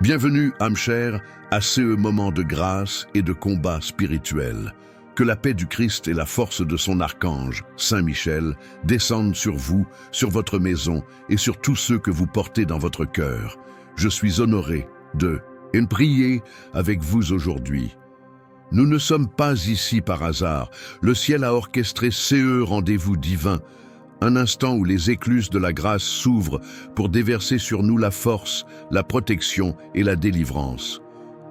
Bienvenue, âme chère, à ce moment de grâce et de combat spirituel. Que la paix du Christ et la force de son archange, Saint Michel, descendent sur vous, sur votre maison et sur tous ceux que vous portez dans votre cœur. Je suis honoré de prier avec vous aujourd'hui. Nous ne sommes pas ici par hasard. Le ciel a orchestré ce rendez-vous divin, un instant où les écluses de la grâce s'ouvrent pour déverser sur nous la force, la protection et la délivrance.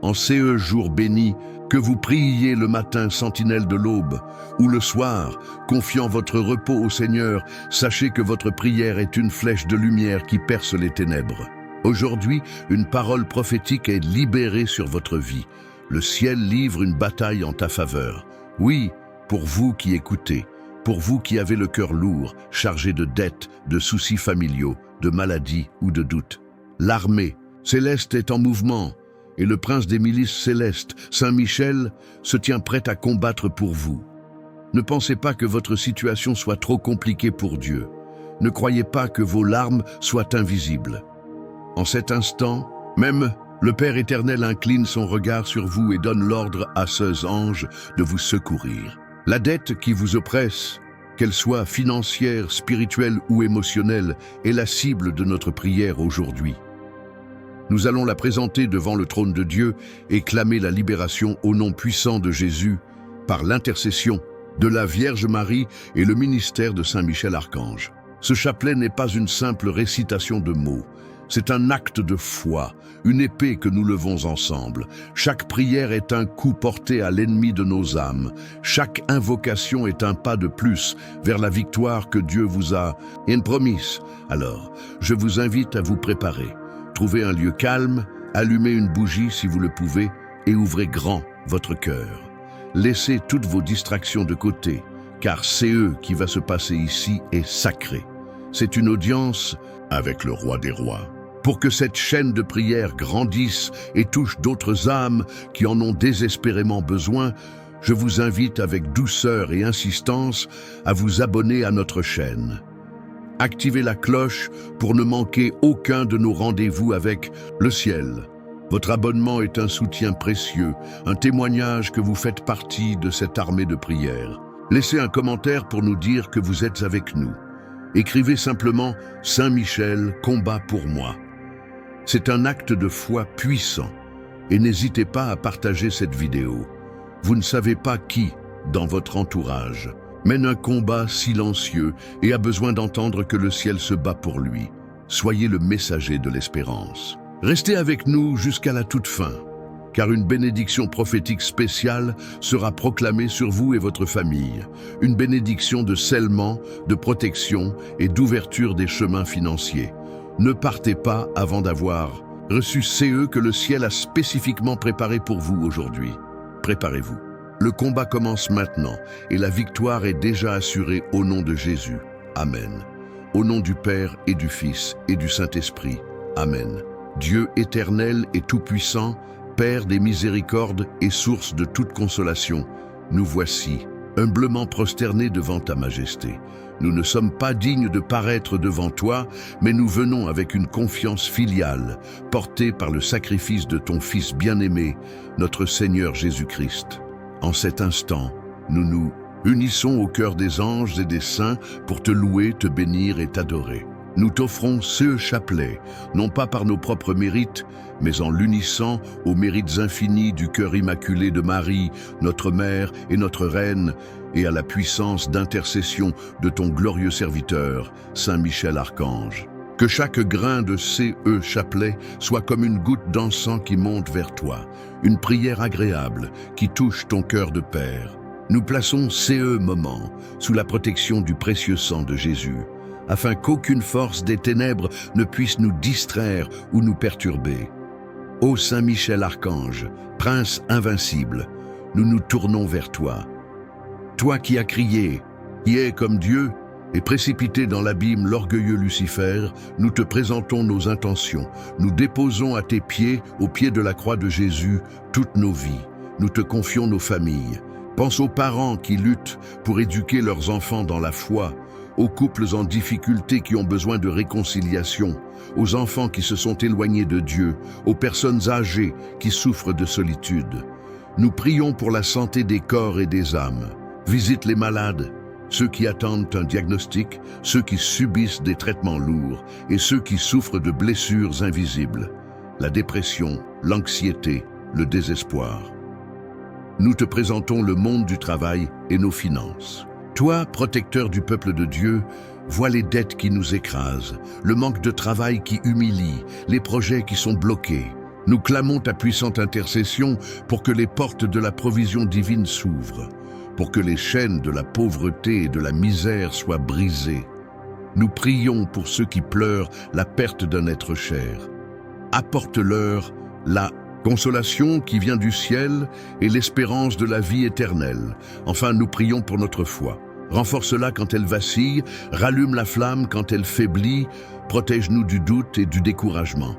En ce jour béni, que vous priez le matin, sentinelle de l'aube, ou le soir, confiant votre repos au Seigneur, sachez que votre prière est une flèche de lumière qui perce les ténèbres. Aujourd'hui, une parole prophétique est libérée sur votre vie. Le ciel livre une bataille en ta faveur. Oui, pour vous qui écoutez, pour vous qui avez le cœur lourd, chargé de dettes, de soucis familiaux, de maladies ou de doutes. L'armée céleste est en mouvement et le prince des milices célestes, Saint Michel, se tient prêt à combattre pour vous. Ne pensez pas que votre situation soit trop compliquée pour Dieu. Ne croyez pas que vos larmes soient invisibles. En cet instant, même le Père éternel incline son regard sur vous et donne l'ordre à ses anges de vous secourir. La dette qui vous oppresse, qu'elle soit financière, spirituelle ou émotionnelle, est la cible de notre prière aujourd'hui. Nous allons la présenter devant le trône de Dieu et clamer la libération au nom puissant de Jésus par l'intercession de la Vierge Marie et le ministère de Saint Michel Archange. Ce chapelet n'est pas une simple récitation de mots. C'est un acte de foi, une épée que nous levons ensemble. Chaque prière est un coup porté à l'ennemi de nos âmes. Chaque invocation est un pas de plus vers la victoire que Dieu vous a promise. Alors, je vous invite à vous préparer. Trouvez un lieu calme, allumez une bougie si vous le pouvez et ouvrez grand votre cœur. Laissez toutes vos distractions de côté, car ce qui va se passer ici est sacré. C'est une audience avec le roi des rois. Pour que cette chaîne de prière grandisse et touche d'autres âmes qui en ont désespérément besoin, je vous invite avec douceur et insistance à vous abonner à notre chaîne. Activez la cloche pour ne manquer aucun de nos rendez-vous avec le ciel. Votre abonnement est un soutien précieux, un témoignage que vous faites partie de cette armée de prière. Laissez un commentaire pour nous dire que vous êtes avec nous. Écrivez simplement « Saint Michel, combat pour moi ». C'est un acte de foi puissant et n'hésitez pas à partager cette vidéo. Vous ne savez pas qui, dans votre entourage, mène un combat silencieux et a besoin d'entendre que le ciel se bat pour lui. Soyez le messager de l'espérance. Restez avec nous jusqu'à la toute fin, car une bénédiction prophétique spéciale sera proclamée sur vous et votre famille. Une bénédiction de scellement, de protection et d'ouverture des chemins financiers. Ne partez pas avant d'avoir reçu ce que le ciel a spécifiquement préparé pour vous aujourd'hui. Préparez-vous. Le combat commence maintenant et la victoire est déjà assurée au nom de Jésus. Amen. Au nom du Père et du Fils et du Saint-Esprit. Amen. Dieu éternel et tout-puissant, Père des miséricordes et source de toute consolation, nous voici, humblement prosternés devant ta majesté. Nous ne sommes pas dignes de paraître devant toi, mais nous venons avec une confiance filiale, portée par le sacrifice de ton Fils bien-aimé, notre Seigneur Jésus-Christ. En cet instant, nous nous unissons au cœur des anges et des saints pour te louer, te bénir et t'adorer. Nous t'offrons ce chapelet, non pas par nos propres mérites, mais en l'unissant aux mérites infinis du cœur immaculé de Marie, notre Mère et notre Reine, et à la puissance d'intercession de ton glorieux serviteur, Saint Michel Archange. Que chaque grain de ce chapelet soit comme une goutte d'encens qui monte vers toi, une prière agréable qui touche ton cœur de Père. Nous plaçons ce moment sous la protection du précieux sang de Jésus, afin qu'aucune force des ténèbres ne puisse nous distraire ou nous perturber. Ô Saint Michel Archange, Prince invincible, nous nous tournons vers toi. Toi qui as crié, qui es comme Dieu, et précipité dans l'abîme l'orgueilleux Lucifer, nous te présentons nos intentions. Nous déposons à tes pieds, au pied de la croix de Jésus, toutes nos vies. Nous te confions nos familles. Pense aux parents qui luttent pour éduquer leurs enfants dans la foi, aux couples en difficulté qui ont besoin de réconciliation, aux enfants qui se sont éloignés de Dieu, aux personnes âgées qui souffrent de solitude. Nous prions pour la santé des corps et des âmes. Visite les malades, ceux qui attendent un diagnostic, ceux qui subissent des traitements lourds et ceux qui souffrent de blessures invisibles, la dépression, l'anxiété, le désespoir. Nous te présentons le monde du travail et nos finances. Toi, protecteur du peuple de Dieu, vois les dettes qui nous écrasent, le manque de travail qui humilie, les projets qui sont bloqués. Nous clamons ta puissante intercession pour que les portes de la provision divine s'ouvrent, pour que les chaînes de la pauvreté et de la misère soient brisées. Nous prions pour ceux qui pleurent la perte d'un être cher. Apporte-leur la consolation qui vient du ciel et l'espérance de la vie éternelle. Enfin, nous prions pour notre foi. Renforce-la quand elle vacille, rallume la flamme quand elle faiblit, protège-nous du doute et du découragement.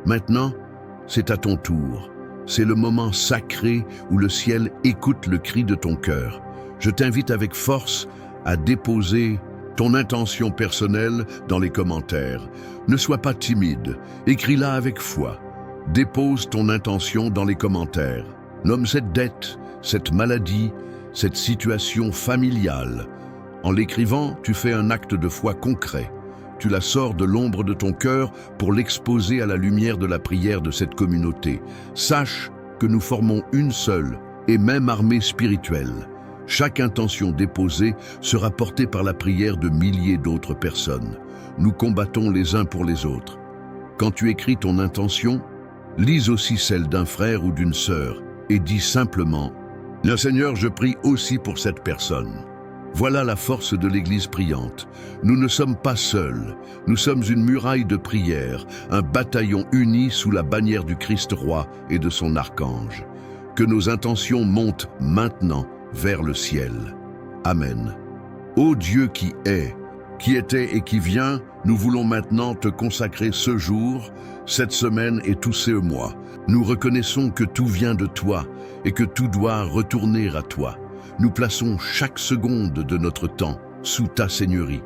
Maintenant, c'est à ton tour. C'est le moment sacré où le ciel écoute le cri de ton cœur. Je t'invite avec force à déposer ton intention personnelle dans les commentaires. Ne sois pas timide, écris-la avec foi. Dépose ton intention dans les commentaires. Nomme cette dette, cette maladie, cette situation familiale. En l'écrivant, tu fais un acte de foi concret. Tu la sors de l'ombre de ton cœur pour l'exposer à la lumière de la prière de cette communauté. Sache que nous formons une seule et même armée spirituelle. Chaque intention déposée sera portée par la prière de milliers d'autres personnes. Nous combattons les uns pour les autres. Quand tu écris ton intention, lis aussi celle d'un frère ou d'une sœur et dis simplement « Le Seigneur, je prie aussi pour cette personne ». Voilà la force de l'Église priante. Nous ne sommes pas seuls. Nous sommes une muraille de prière, un bataillon uni sous la bannière du Christ roi et de son archange. Que nos intentions montent maintenant vers le ciel. Amen. Ô Dieu qui est, qui était et qui vient, nous voulons maintenant te consacrer ce jour, cette semaine et tous ces mois. Nous reconnaissons que tout vient de toi et que tout doit retourner à toi. Nous plaçons chaque seconde de notre temps sous ta seigneurie.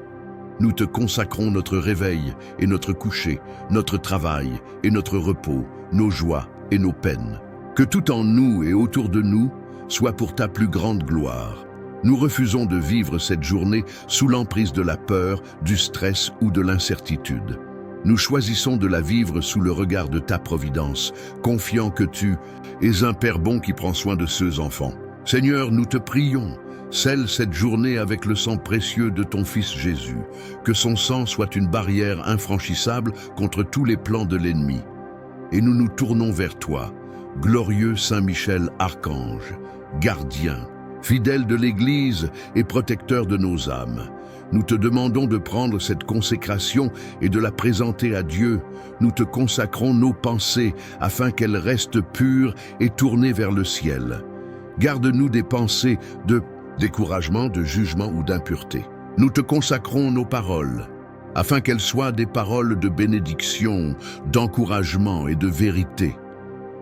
Nous te consacrons notre réveil et notre coucher, notre travail et notre repos, nos joies et nos peines. Que tout en nous et autour de nous soit pour ta plus grande gloire. Nous refusons de vivre cette journée sous l'emprise de la peur, du stress ou de l'incertitude. Nous choisissons de la vivre sous le regard de ta providence, confiant que tu es un Père bon qui prend soin de ses enfants. Seigneur, nous te prions, scelle cette journée avec le sang précieux de ton Fils Jésus, que son sang soit une barrière infranchissable contre tous les plans de l'ennemi. Et nous nous tournons vers toi, glorieux Saint Michel Archange, gardien, fidèle de l'Église et protecteur de nos âmes. Nous te demandons de prendre cette consécration et de la présenter à Dieu. Nous te consacrons nos pensées afin qu'elles restent pures et tournées vers le ciel. Garde-nous des pensées de découragement, de jugement ou d'impureté. Nous te consacrons nos paroles, afin qu'elles soient des paroles de bénédiction, d'encouragement et de vérité.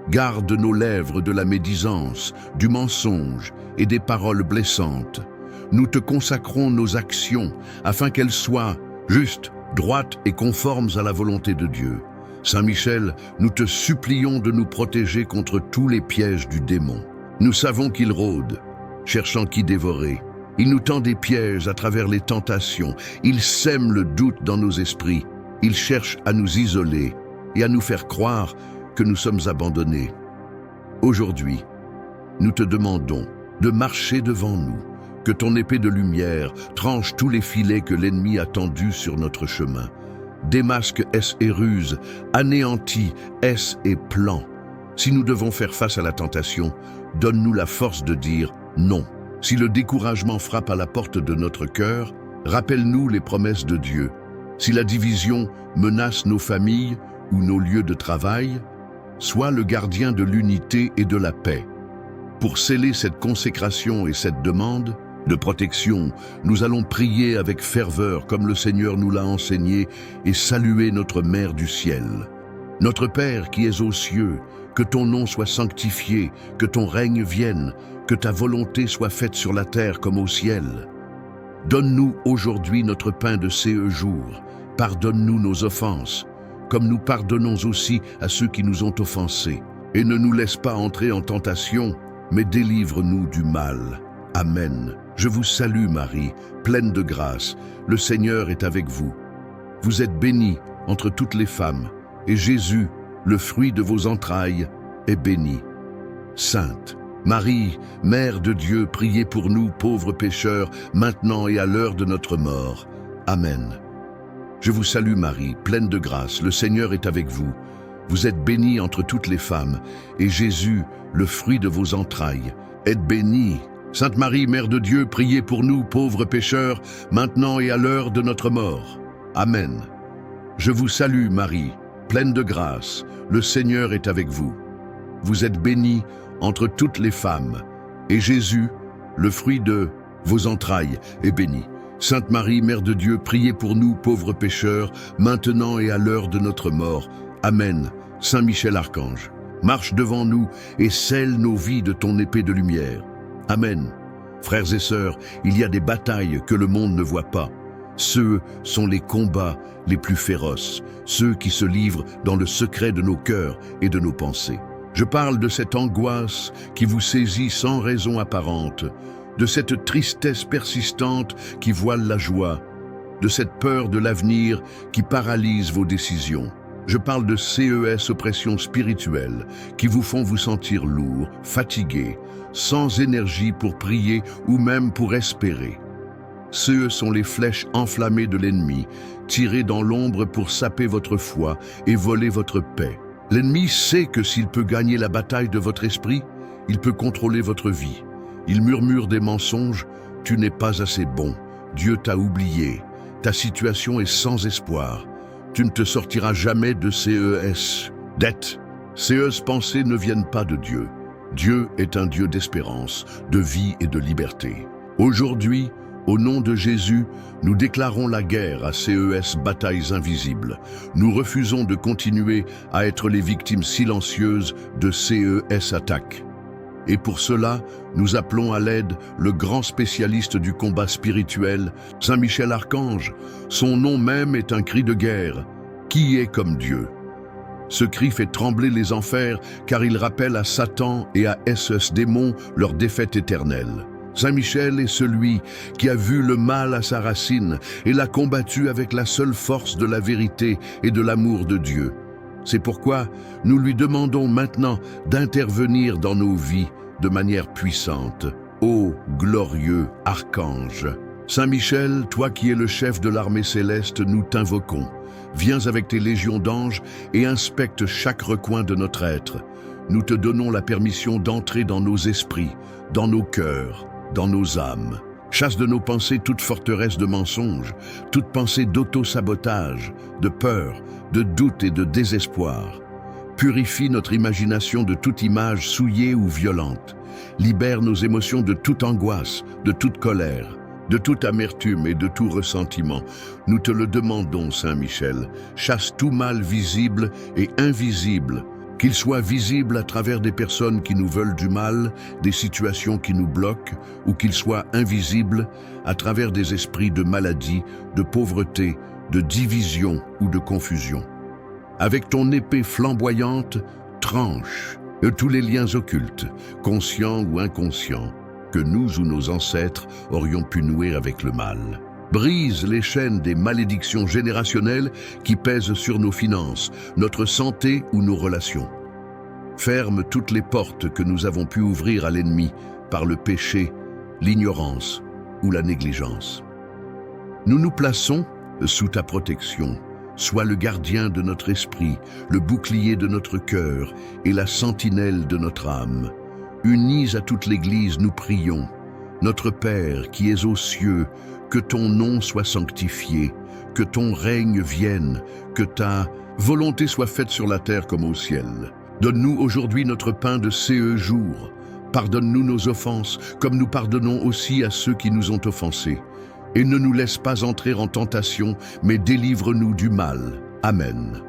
Garde nos lèvres de la médisance, du mensonge et des paroles blessantes. Nous te consacrons nos actions, afin qu'elles soient justes, droites et conformes à la volonté de Dieu. Saint Michel, nous te supplions de nous protéger contre tous les pièges du démon. Nous savons qu'il rôde, cherchant qui dévorer. Il nous tend des pièges à travers les tentations. Il sème le doute dans nos esprits. Il cherche à nous isoler et à nous faire croire que nous sommes abandonnés. Aujourd'hui, nous te demandons de marcher devant nous, que ton épée de lumière tranche tous les filets que l'ennemi a tendus sur notre chemin. Démasque est et ruse, anéantit est et plan. Si nous devons faire face à la tentation, donne-nous la force de dire non. Si le découragement frappe à la porte de notre cœur, rappelle-nous les promesses de Dieu. Si la division menace nos familles ou nos lieux de travail, sois le gardien de l'unité et de la paix. Pour sceller cette consécration et cette demande de protection, nous allons prier avec ferveur comme le Seigneur nous l'a enseigné et saluer notre Mère du ciel. Notre Père qui es aux cieux, que ton nom soit sanctifié, que ton règne vienne, que ta volonté soit faite sur la terre comme au ciel. Donne-nous aujourd'hui notre pain de ce jour. Pardonne-nous nos offenses, comme nous pardonnons aussi à ceux qui nous ont offensés. Et ne nous laisse pas entrer en tentation, mais délivre-nous du mal. Amen. Je vous salue Marie, pleine de grâce. Le Seigneur est avec vous. Vous êtes bénie entre toutes les femmes, et Jésus, le fruit de vos entrailles, est béni. Sainte Marie, Mère de Dieu, priez pour nous pauvres pécheurs, maintenant et à l'heure de notre mort. Amen. Je vous salue Marie, pleine de grâce, le Seigneur est avec vous. Vous êtes bénie entre toutes les femmes, et Jésus, le fruit de vos entrailles, est béni. Sainte Marie, Mère de Dieu, priez pour nous pauvres pécheurs, maintenant et à l'heure de notre mort. Amen. Je vous salue Marie, pleine de grâce, le Seigneur est avec vous. Vous êtes bénie entre toutes les femmes, et Jésus, le fruit de vos entrailles, est béni. Sainte Marie, Mère de Dieu, priez pour nous pauvres pécheurs, maintenant et à l'heure de notre mort. Amen. Saint Michel Archange, marche devant nous et scelle nos vies de ton épée de lumière. Amen. Frères et sœurs, il y a des batailles que le monde ne voit pas. Ceux sont les combats les plus féroces, ceux qui se livrent dans le secret de nos cœurs et de nos pensées. Je parle de cette angoisse qui vous saisit sans raison apparente, de cette tristesse persistante qui voile la joie, de cette peur de l'avenir qui paralyse vos décisions. Je parle de CES oppressions spirituelles qui vous font vous sentir lourd, fatigué, sans énergie pour prier ou même pour espérer. Ceux sont les flèches enflammées de l'ennemi, tirées dans l'ombre pour saper votre foi et voler votre paix. L'ennemi sait que s'il peut gagner la bataille de votre esprit, il peut contrôler votre vie. Il murmure des mensonges, tu n'es pas assez bon, Dieu t'a oublié, ta situation est sans espoir, tu ne te sortiras jamais de CES. Dette, ces pensées ne viennent pas de Dieu. Dieu est un Dieu d'espérance, de vie et de liberté. Aujourd'hui, au nom de Jésus, nous déclarons la guerre à CES batailles invisibles. Nous refusons de continuer à être les victimes silencieuses de CES attaques. Et pour cela, nous appelons à l'aide le grand spécialiste du combat spirituel, Saint Michel Archange. Son nom même est un cri de guerre. Qui est comme Dieu? Ce cri fait trembler les enfers car il rappelle à Satan et à SS démons leur défaite éternelle. Saint Michel est celui qui a vu le mal à sa racine et l'a combattu avec la seule force de la vérité et de l'amour de Dieu. C'est pourquoi nous lui demandons maintenant d'intervenir dans nos vies de manière puissante. Ô glorieux archange! Saint Michel, toi qui es le chef de l'armée céleste, nous t'invoquons. Viens avec tes légions d'anges et inspecte chaque recoin de notre être. Nous te donnons la permission d'entrer dans nos esprits, dans nos cœurs, dans nos âmes. Chasse de nos pensées toute forteresse de mensonges, toute pensée d'auto-sabotage, de peur, de doute et de désespoir. Purifie notre imagination de toute image souillée ou violente. Libère nos émotions de toute angoisse, de toute colère, de toute amertume et de tout ressentiment. Nous te le demandons, Saint Michel. Chasse tout mal visible et invisible, qu'il soit visible à travers des personnes qui nous veulent du mal, des situations qui nous bloquent, ou qu'il soit invisible à travers des esprits de maladie, de pauvreté, de division ou de confusion. Avec ton épée flamboyante, tranche tous les liens occultes, conscients ou inconscients, que nous ou nos ancêtres aurions pu nouer avec le mal. Brise les chaînes des malédictions générationnelles qui pèsent sur nos finances, notre santé ou nos relations. Ferme toutes les portes que nous avons pu ouvrir à l'ennemi par le péché, l'ignorance ou la négligence. Nous nous plaçons sous ta protection. Sois le gardien de notre esprit, le bouclier de notre cœur et la sentinelle de notre âme. Unis à toute l'Église, nous prions. Notre Père qui es aux cieux, que ton nom soit sanctifié, que ton règne vienne, que ta volonté soit faite sur la terre comme au ciel. Donne-nous aujourd'hui notre pain de ce jour. Pardonne-nous nos offenses, comme nous pardonnons aussi à ceux qui nous ont offensés. Et ne nous laisse pas entrer en tentation, mais délivre-nous du mal. Amen.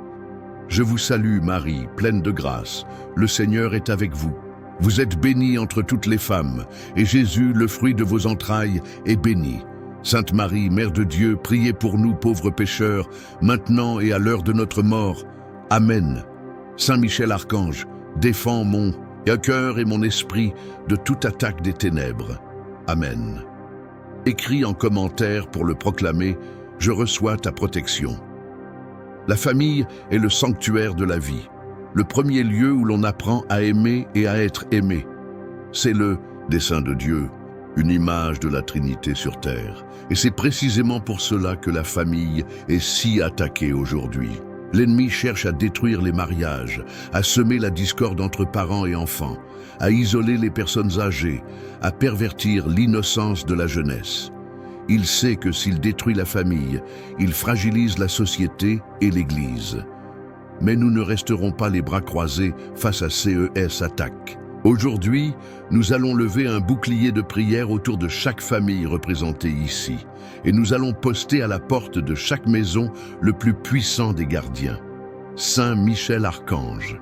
Je vous salue Marie, pleine de grâce. Le Seigneur est avec vous. Vous êtes bénie entre toutes les femmes, et Jésus, le fruit de vos entrailles, est béni. Sainte Marie, Mère de Dieu, priez pour nous pauvres pécheurs, maintenant et à l'heure de notre mort. Amen. Saint Michel Archange, défends mon cœur et mon esprit de toute attaque des ténèbres. Amen. Écris en commentaire pour le proclamer, je reçois ta protection. La famille est le sanctuaire de la vie, le premier lieu où l'on apprend à aimer et à être aimé. C'est le dessein de Dieu, une image de la Trinité sur terre. Et c'est précisément pour cela que la famille est si attaquée aujourd'hui. L'ennemi cherche à détruire les mariages, à semer la discorde entre parents et enfants, à isoler les personnes âgées, à pervertir l'innocence de la jeunesse. Il sait que s'il détruit la famille, il fragilise la société et l'Église. Mais nous ne resterons pas les bras croisés face à ces attaques. Aujourd'hui, nous allons lever un bouclier de prière autour de chaque famille représentée ici, et nous allons poster à la porte de chaque maison le plus puissant des gardiens, Saint Michel Archange.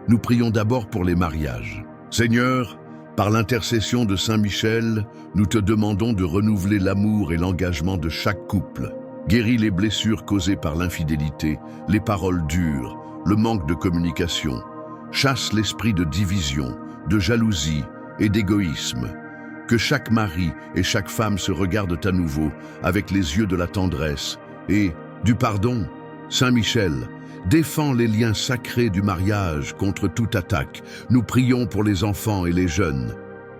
Nous prions d'abord pour les mariages. Seigneur, par l'intercession de Saint Michel, nous te demandons de renouveler l'amour et l'engagement de chaque couple. Guéris les blessures causées par l'infidélité, les paroles dures, le manque de communication. Chasse l'esprit de division, de jalousie et d'égoïsme. Que chaque mari et chaque femme se regardent à nouveau avec les yeux de la tendresse et du pardon. Saint Michel, défends les liens sacrés du mariage contre toute attaque. Nous prions pour les enfants et les jeunes.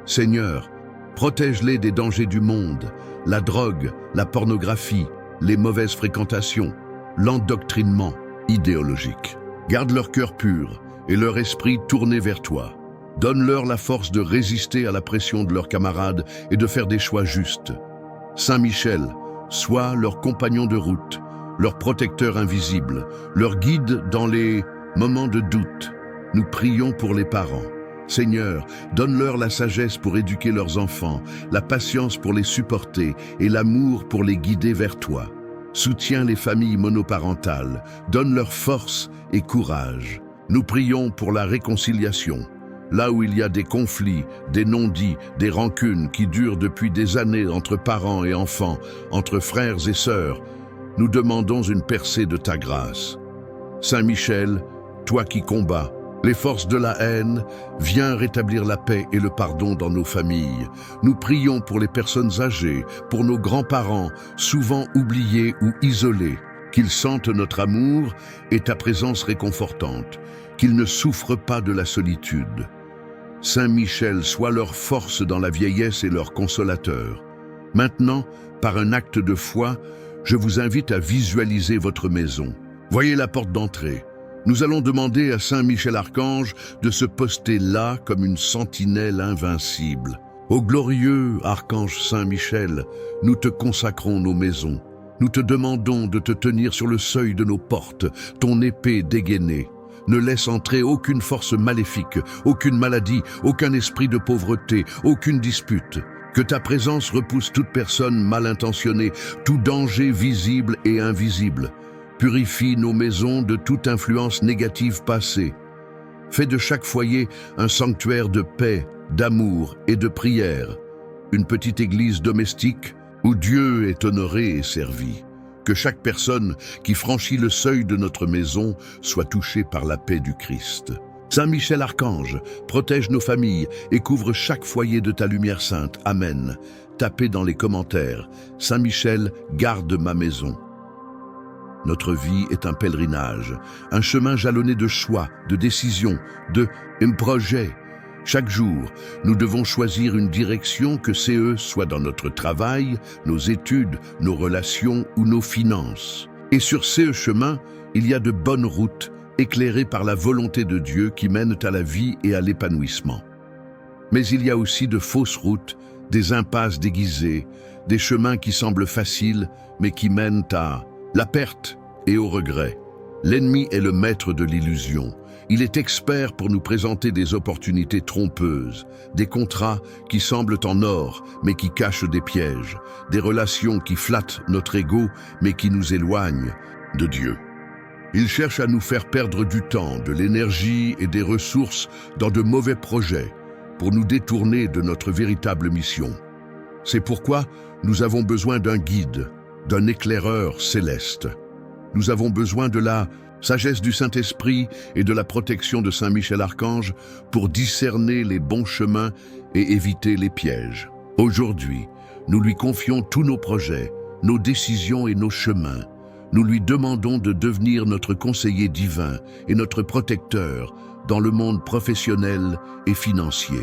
Seigneur, protège-les des dangers du monde, la drogue, la pornographie, les mauvaises fréquentations, l'endoctrinement idéologique. Garde leur cœur pur et leur esprit tourné vers toi. Donne-leur la force de résister à la pression de leurs camarades et de faire des choix justes. Saint Michel, sois leur compagnon de route, leur protecteur invisible, leur guide dans les moments de doute. Nous prions pour les parents. Seigneur, donne-leur la sagesse pour éduquer leurs enfants, la patience pour les supporter et l'amour pour les guider vers toi. Soutiens les familles monoparentales, donne-leur force et courage. Nous prions pour la réconciliation. Là où il y a des conflits, des non-dits, des rancunes qui durent depuis des années entre parents et enfants, entre frères et sœurs, nous demandons une percée de ta grâce. Saint Michel, toi qui combats les forces de la haine, viens rétablir la paix et le pardon dans nos familles. Nous prions pour les personnes âgées, pour nos grands-parents, souvent oubliés ou isolés, qu'ils sentent notre amour et ta présence réconfortante, qu'ils ne souffrent pas de la solitude. Saint Michel, sois leur force dans la vieillesse et leur consolateur. Maintenant, par un acte de foi, je vous invite à visualiser votre maison. Voyez la porte d'entrée. Nous allons demander à Saint Michel Archange de se poster là comme une sentinelle invincible. Ô glorieux Archange Saint Michel, nous te consacrons nos maisons. Nous te demandons de te tenir sur le seuil de nos portes, ton épée dégainée. Ne laisse entrer aucune force maléfique, aucune maladie, aucun esprit de pauvreté, aucune dispute. Que ta présence repousse toute personne mal intentionnée, tout danger visible et invisible. Purifie nos maisons de toute influence négative passée. Fais de chaque foyer un sanctuaire de paix, d'amour et de prière. Une petite église domestique où Dieu est honoré et servi. Que chaque personne qui franchit le seuil de notre maison soit touchée par la paix du Christ. Saint Michel Archange, protège nos familles et couvre chaque foyer de ta lumière sainte. Amen. Tapez dans les commentaires. Saint Michel, garde ma maison. Notre vie est un pèlerinage, un chemin jalonné de choix, de décisions, de projets. Chaque jour, nous devons choisir une direction, que CE soit dans notre travail, nos études, nos relations ou nos finances. Et sur ce chemin, il y a de bonnes routes, éclairées par la volonté de Dieu qui mènent à la vie et à l'épanouissement. Mais il y a aussi de fausses routes, des impasses déguisées, des chemins qui semblent faciles, mais qui mènent à la perte et au regret. L'ennemi est le maître de l'illusion. Il est expert pour nous présenter des opportunités trompeuses, des contrats qui semblent en or, mais qui cachent des pièges, des relations qui flattent notre ego, mais qui nous éloignent de Dieu. Il cherche à nous faire perdre du temps, de l'énergie et des ressources dans de mauvais projets, pour nous détourner de notre véritable mission. C'est pourquoi nous avons besoin d'un guide, d'un éclaireur céleste. Nous avons besoin de la sagesse du Saint-Esprit et de la protection de Saint Michel Archange pour discerner les bons chemins et éviter les pièges. Aujourd'hui, nous lui confions tous nos projets, nos décisions et nos chemins. Nous lui demandons de devenir notre conseiller divin et notre protecteur dans le monde professionnel et financier.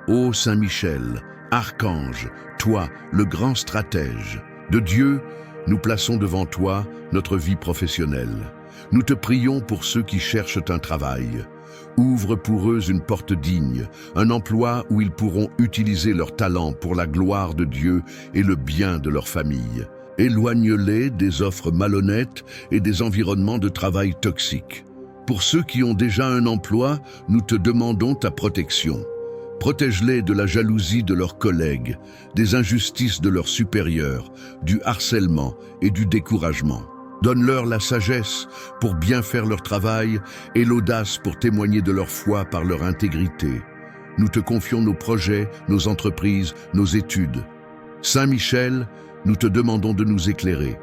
Ô Saint Michel, Archange, toi, le grand stratège de Dieu, nous plaçons devant toi notre vie professionnelle. Nous te prions pour ceux qui cherchent un travail. Ouvre pour eux une porte digne, un emploi où ils pourront utiliser leur talent pour la gloire de Dieu et le bien de leur famille. Éloigne-les des offres malhonnêtes et des environnements de travail toxiques. Pour ceux qui ont déjà un emploi, nous te demandons ta protection. Protège-les de la jalousie de leurs collègues, des injustices de leurs supérieurs, du harcèlement et du découragement. Donne-leur la sagesse pour bien faire leur travail et l'audace pour témoigner de leur foi par leur intégrité. Nous te confions nos projets, nos entreprises, nos études. Saint Michel, nous te demandons de nous éclairer.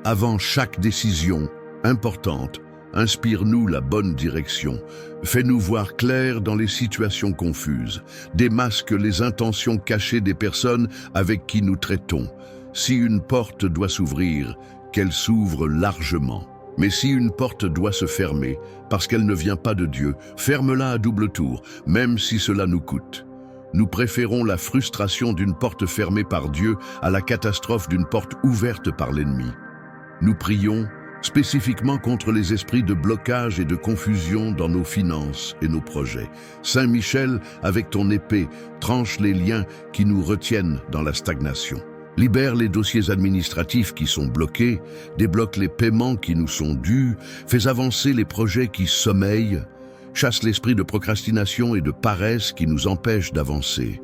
Avant chaque décision importante, inspire-nous la bonne direction. Fais-nous voir clair dans les situations confuses. Démasque les intentions cachées des personnes avec qui nous traitons. Si une porte doit s'ouvrir, qu'elle s'ouvre largement. Mais si une porte doit se fermer, parce qu'elle ne vient pas de Dieu, ferme-la à double tour, même si cela nous coûte. Nous préférons la frustration d'une porte fermée par Dieu à la catastrophe d'une porte ouverte par l'ennemi. Nous prions spécifiquement contre les esprits de blocage et de confusion dans nos finances et nos projets. Saint Michel, avec ton épée, tranche les liens qui nous retiennent dans la stagnation. Libère les dossiers administratifs qui sont bloqués, débloque les paiements qui nous sont dus, fais avancer les projets qui sommeillent, chasse l'esprit de procrastination et de paresse qui nous empêchent d'avancer.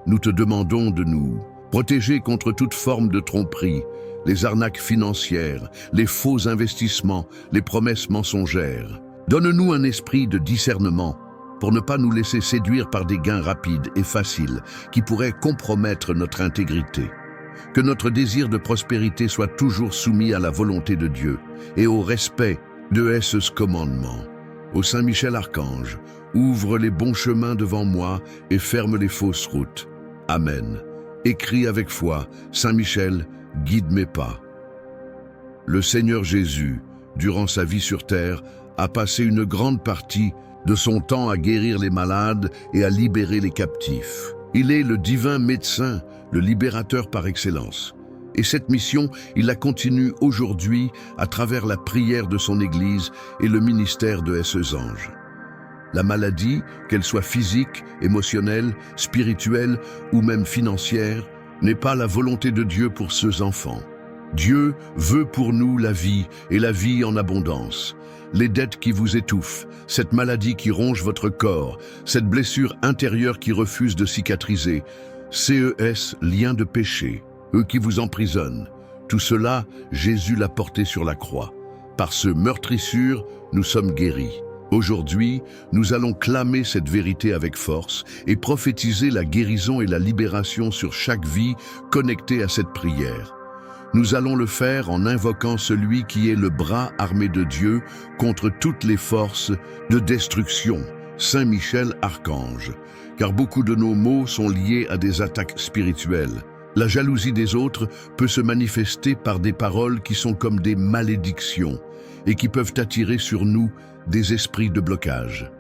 Nous te demandons de nous protéger contre toute forme de tromperie, les arnaques financières, les faux investissements, les promesses mensongères. Donne-nous un esprit de discernement pour ne pas nous laisser séduire par des gains rapides et faciles qui pourraient compromettre notre intégrité. Que notre désir de prospérité soit toujours soumis à la volonté de Dieu et au respect de ce commandement. Ô Saint Michel Archange, ouvre les bons chemins devant moi et ferme les fausses routes. Amen. Écris avec foi, Saint Michel, guide mes pas. Le Seigneur Jésus, durant sa vie sur terre, a passé une grande partie de son temps à guérir les malades et à libérer les captifs. Il est le divin médecin, le libérateur par excellence. Et cette mission, il la continue aujourd'hui à travers la prière de son Église et le ministère de ses anges. La maladie, qu'elle soit physique, émotionnelle, spirituelle ou même financière, n'est pas la volonté de Dieu pour ses enfants. Dieu veut pour nous la vie et la vie en abondance. Les dettes qui vous étouffent, cette maladie qui ronge votre corps, cette blessure intérieure qui refuse de cicatriser, CES, lien de péché, eux qui vous emprisonnent. Tout cela, Jésus l'a porté sur la croix. Par ce meurtrissure, nous sommes guéris. Aujourd'hui, nous allons clamer cette vérité avec force et prophétiser la guérison et la libération sur chaque vie connectée à cette prière. Nous allons le faire en invoquant celui qui est le bras armé de Dieu contre toutes les forces de destruction, Saint Michel Archange, car beaucoup de nos maux sont liés à des attaques spirituelles. La jalousie des autres peut se manifester par des paroles qui sont comme des malédictions et qui peuvent attirer sur nous des esprits de blocage.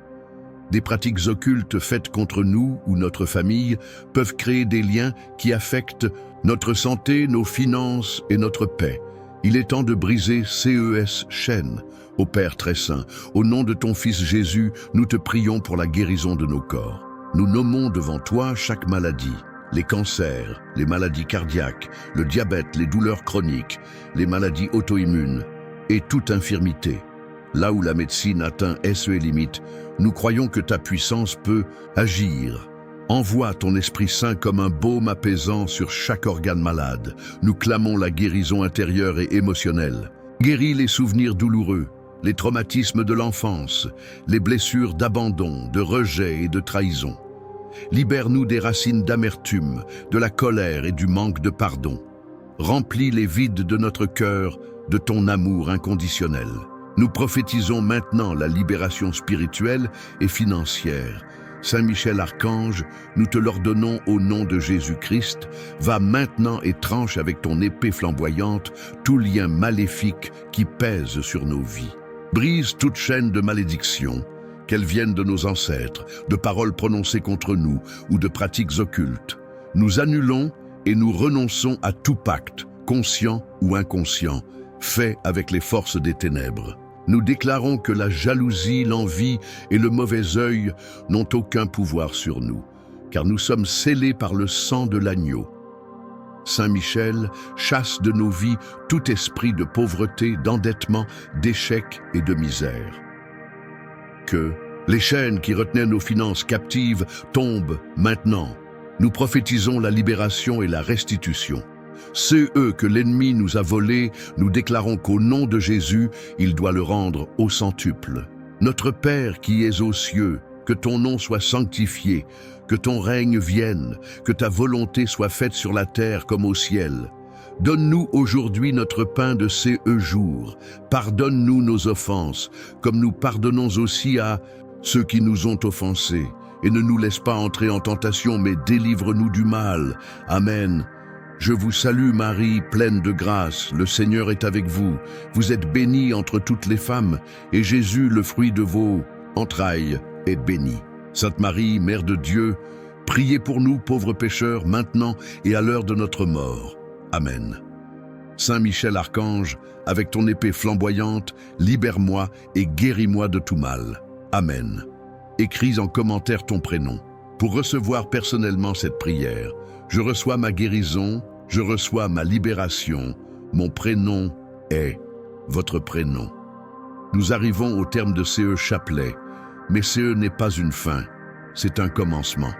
Des pratiques occultes faites contre nous ou notre famille peuvent créer des liens qui affectent notre santé, nos finances et notre paix. Il est temps de briser CES chaîne. Ô Père très saint, au nom de ton Fils Jésus, nous te prions pour la guérison de nos corps. Nous nommons devant toi chaque maladie, les cancers, les maladies cardiaques, le diabète, les douleurs chroniques, les maladies auto-immunes et toute infirmité. Là où la médecine atteint ses limites, nous croyons que ta puissance peut agir. Envoie ton Esprit Saint comme un baume apaisant sur chaque organe malade. Nous clamons la guérison intérieure et émotionnelle. Guéris les souvenirs douloureux, les traumatismes de l'enfance, les blessures d'abandon, de rejet et de trahison. Libère-nous des racines d'amertume, de la colère et du manque de pardon. Remplis les vides de notre cœur de ton amour inconditionnel. Nous prophétisons maintenant la libération spirituelle et financière. Saint Michel Archange, nous te l'ordonnons au nom de Jésus-Christ, va maintenant et tranche avec ton épée flamboyante tout lien maléfique qui pèse sur nos vies. Brise toute chaîne de malédiction, qu'elles viennent de nos ancêtres, de paroles prononcées contre nous ou de pratiques occultes. Nous annulons et nous renonçons à tout pacte, conscient ou inconscient, fait avec les forces des ténèbres. Nous déclarons que la jalousie, l'envie et le mauvais œil n'ont aucun pouvoir sur nous, car nous sommes scellés par le sang de l'agneau. Saint Michel chasse de nos vies tout esprit de pauvreté, d'endettement, d'échec et de misère. Que les chaînes qui retenaient nos finances captives tombent maintenant. Nous prophétisons la libération et la restitution. Ceux que l'ennemi nous a volés, nous déclarons qu'au nom de Jésus, il doit le rendre au centuple. Notre Père qui es aux cieux, que ton nom soit sanctifié, que ton règne vienne, que ta volonté soit faite sur la terre comme au ciel. Donne-nous aujourd'hui notre pain de ces jours. Pardonne-nous nos offenses, comme nous pardonnons aussi à ceux qui nous ont offensés. Et ne nous laisse pas entrer en tentation, mais délivre-nous du mal. Amen. Je vous salue Marie, pleine de grâce, le Seigneur est avec vous. Vous êtes bénie entre toutes les femmes, et Jésus, le fruit de vos entrailles, est béni. Sainte Marie, Mère de Dieu, priez pour nous pauvres pécheurs, maintenant et à l'heure de notre mort. Amen. Saint Michel Archange, avec ton épée flamboyante, libère-moi et guéris-moi de tout mal. Amen. Écris en commentaire ton prénom. Pour recevoir personnellement cette prière, je reçois ma guérison, je reçois ma libération. Mon prénom est votre prénom. Nous arrivons au terme de ce chapelet, mais ce n'est pas une fin, c'est un commencement.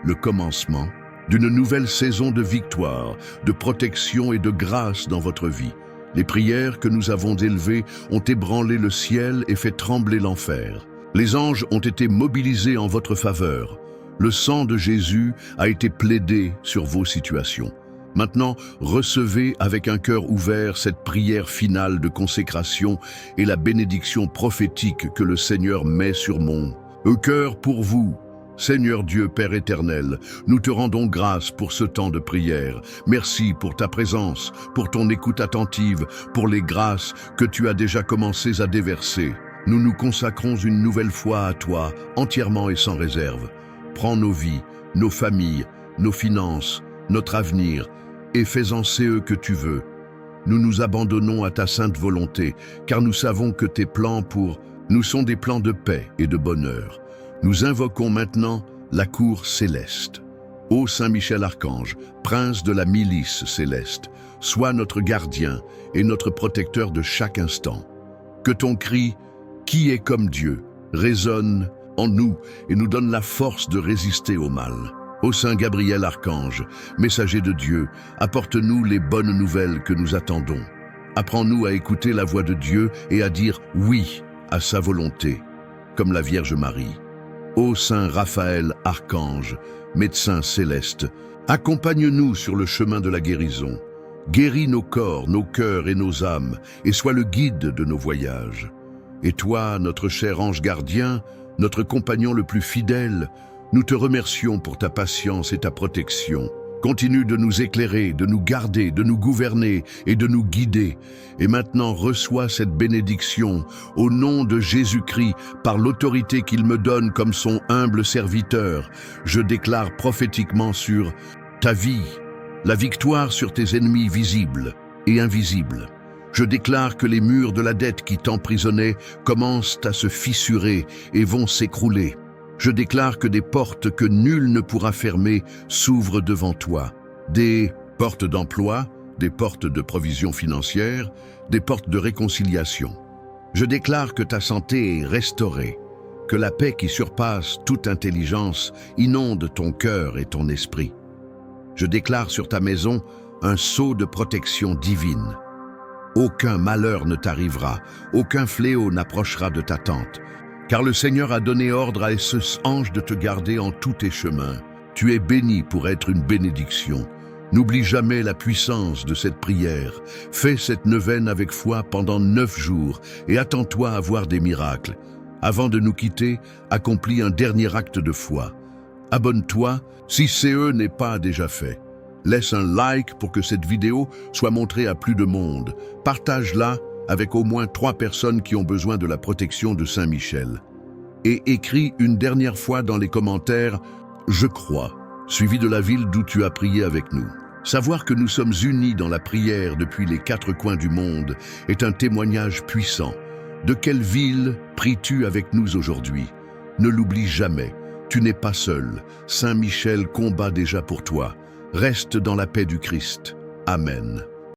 Le commencement d'une nouvelle saison de victoire, de protection et de grâce dans votre vie. Les prières que nous avons élevées ont ébranlé le ciel et fait trembler l'enfer. Les anges ont été mobilisés en votre faveur. Le sang de Jésus a été plaidé sur vos situations. Maintenant, recevez avec un cœur ouvert cette prière finale de consécration et la bénédiction prophétique que le Seigneur met sur mon cœur pour vous. Seigneur Dieu, Père éternel, nous te rendons grâce pour ce temps de prière. Merci pour ta présence, pour ton écoute attentive, pour les grâces que tu as déjà commencé à déverser. Nous nous consacrons une nouvelle fois à toi, entièrement et sans réserve. Prends nos vies, nos familles, nos finances, notre avenir, et fais-en ce que tu veux. Nous nous abandonnons à ta sainte volonté, car nous savons que tes plans pour nous sont des plans de paix et de bonheur. Nous invoquons maintenant la cour céleste. Ô Saint Michel Archange, prince de la milice céleste, sois notre gardien et notre protecteur de chaque instant. Que ton cri « Qui est comme Dieu ?» résonne en nous et nous donne la force de résister au mal. Ô Saint Gabriel Archange, messager de Dieu, apporte-nous les bonnes nouvelles que nous attendons. Apprends-nous à écouter la voix de Dieu et à dire « oui » à sa volonté, comme la Vierge Marie. Ô Saint Raphaël Archange, médecin céleste, accompagne-nous sur le chemin de la guérison. Guéris nos corps, nos cœurs et nos âmes, et sois le guide de nos voyages. Et toi, notre cher ange gardien, notre compagnon le plus fidèle, nous te remercions pour ta patience et ta protection. Continue de nous éclairer, de nous garder, de nous gouverner et de nous guider. Et maintenant, reçois cette bénédiction au nom de Jésus-Christ, par l'autorité qu'il me donne comme son humble serviteur. Je déclare prophétiquement sur ta vie la victoire sur tes ennemis visibles et invisibles. Je déclare que les murs de la dette qui t'emprisonnaient commencent à se fissurer et vont s'écrouler. Je déclare que des portes que nul ne pourra fermer s'ouvrent devant toi. Des portes d'emploi, des portes de provision financière, des portes de réconciliation. Je déclare que ta santé est restaurée, que la paix qui surpasse toute intelligence inonde ton cœur et ton esprit. Je déclare sur ta maison un sceau de protection divine. Aucun malheur ne t'arrivera, aucun fléau n'approchera de ta tente, car le Seigneur a donné ordre à ce ange de te garder en tous tes chemins. Tu es béni pour être une bénédiction. N'oublie jamais la puissance de cette prière. Fais cette neuvaine avec foi pendant 9 jours et attends-toi à voir des miracles. Avant de nous quitter, accomplis un dernier acte de foi. Abonne-toi si CE n'est pas déjà fait. Laisse un like pour que cette vidéo soit montrée à plus de monde. Partage-la avec au moins 3 personnes qui ont besoin de la protection de Saint Michel. Et écris une dernière fois dans les commentaires « Je crois », suivi de la ville d'où tu as prié avec nous. Savoir que nous sommes unis dans la prière depuis les 4 coins du monde est un témoignage puissant. De quelle ville pries-tu avec nous aujourd'hui? Ne l'oublie jamais, tu n'es pas seul. Saint Michel combat déjà pour toi. Reste dans la paix du Christ. Amen.